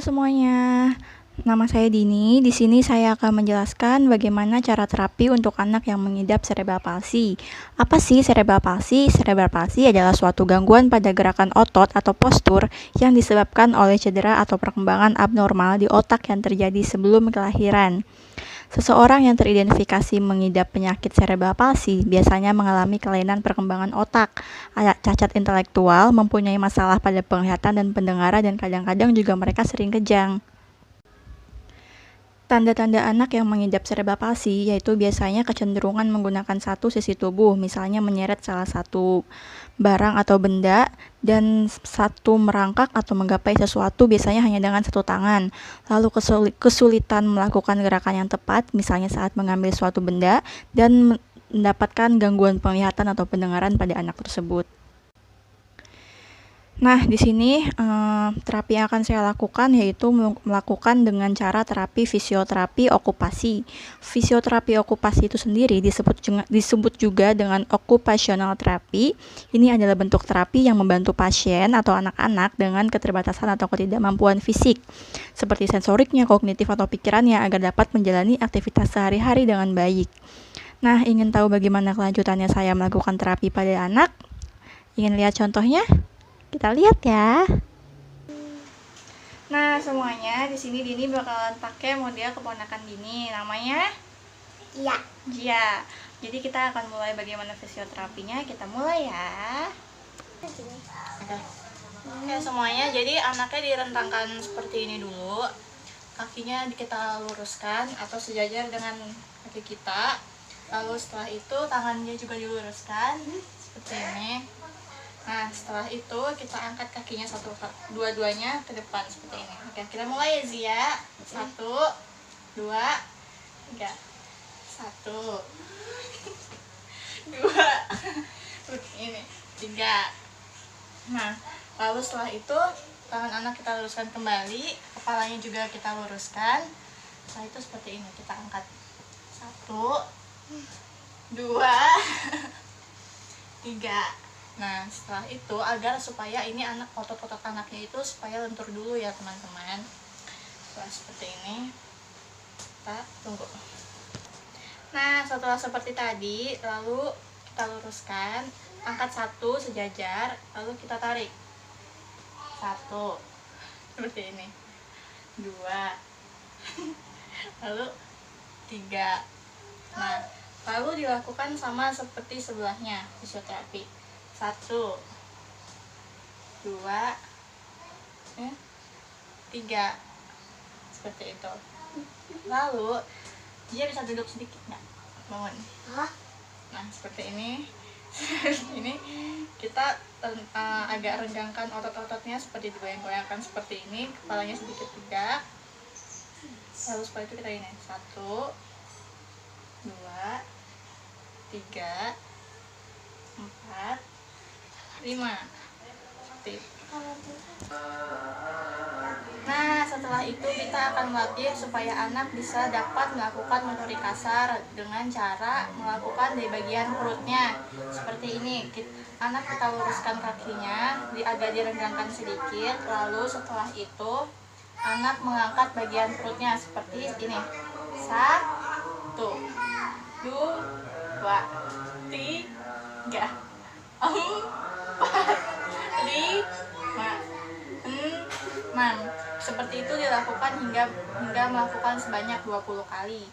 Semuanya, nama saya Dini. Di sini saya akan menjelaskan bagaimana cara terapi untuk anak yang mengidap cerebral palsy. Apa sih cerebral palsy? Cerebral palsy adalah suatu gangguan pada gerakan otot atau postur yang disebabkan oleh cedera atau perkembangan abnormal di otak yang terjadi sebelum kelahiran. Seseorang yang teridentifikasi mengidap penyakit cerebral palsy biasanya mengalami kelainan perkembangan otak, ada cacat intelektual, mempunyai masalah pada penglihatan dan pendengaran, dan kadang-kadang juga mereka sering kejang. Tanda-tanda anak yang mengidap cerebral palsy yaitu biasanya kecenderungan menggunakan satu sisi tubuh, misalnya menyeret salah satu barang atau benda, dan satu merangkak atau menggapai sesuatu biasanya hanya dengan satu tangan. Lalu kesulitan melakukan gerakan yang tepat, misalnya saat mengambil suatu benda, dan mendapatkan gangguan penglihatan atau pendengaran pada anak tersebut. Nah, di sini terapi yang akan saya lakukan yaitu melakukan dengan cara terapi fisioterapi okupasi. Fisioterapi okupasi itu sendiri disebut juga dengan occupational therapy. Ini adalah bentuk terapi yang membantu pasien atau anak-anak dengan keterbatasan atau ketidakmampuan fisik, seperti sensoriknya, kognitif, atau pikirannya agar dapat menjalani aktivitas sehari-hari dengan baik. Nah, ingin tahu bagaimana kelanjutannya saya melakukan terapi pada anak? Ingin lihat contohnya? Kita lihat ya. Nah, semuanya di sini Dini bakalan pakai model keponakan Dini. Namanya Gia. Jadi kita akan mulai bagaimana fisioterapinya. Kita mulai ya. Oke semuanya, jadi anaknya direntangkan seperti ini dulu. Kakinya kita luruskan atau sejajar dengan kaki kita. Lalu setelah itu tangannya juga diluruskan seperti ini. Nah, setelah itu kita angkat kakinya dua-duanya ke depan seperti ini. Oke, kita mulai ya Zia. 1, 2, 3. 1, 2, ini 3. Nah, lalu setelah itu tangan anak kita luruskan kembali, kepalanya juga kita luruskan. Setelah itu seperti ini, kita angkat 1, 2, 3. Nah, setelah itu agar supaya ini otot-otot anaknya itu supaya lentur dulu ya teman-teman. Seperti ini. Kita tunggu. Nah, setelah seperti tadi, lalu kita luruskan, angkat 1 sejajar, lalu kita tarik. 1. Seperti ini. 2. Lalu 3. Nah, lalu dilakukan sama seperti sebelahnya, fisioterapi. 1, 2, 3. Seperti itu. Lalu dia bisa duduk sedikit nggak? Bangun. Nah, seperti ini. Ini kita agak renggangkan otot-ototnya seperti digoyang-goyangkan seperti ini. Kepalanya sedikit tegak. Lalu seperti itu kita ini. 1, 2, 3, 4, 5. Nah, setelah itu kita akan melatih supaya anak bisa dapat melakukan motorik kasar dengan cara melakukan di bagian perutnya seperti ini. Anak kita luruskan kakinya, agak direnggangkan sedikit. Lalu setelah itu anak mengangkat bagian perutnya seperti ini. 1, 2, 3, 4, 5, 6. Seperti itu dilakukan hingga melakukan sebanyak 20 kali.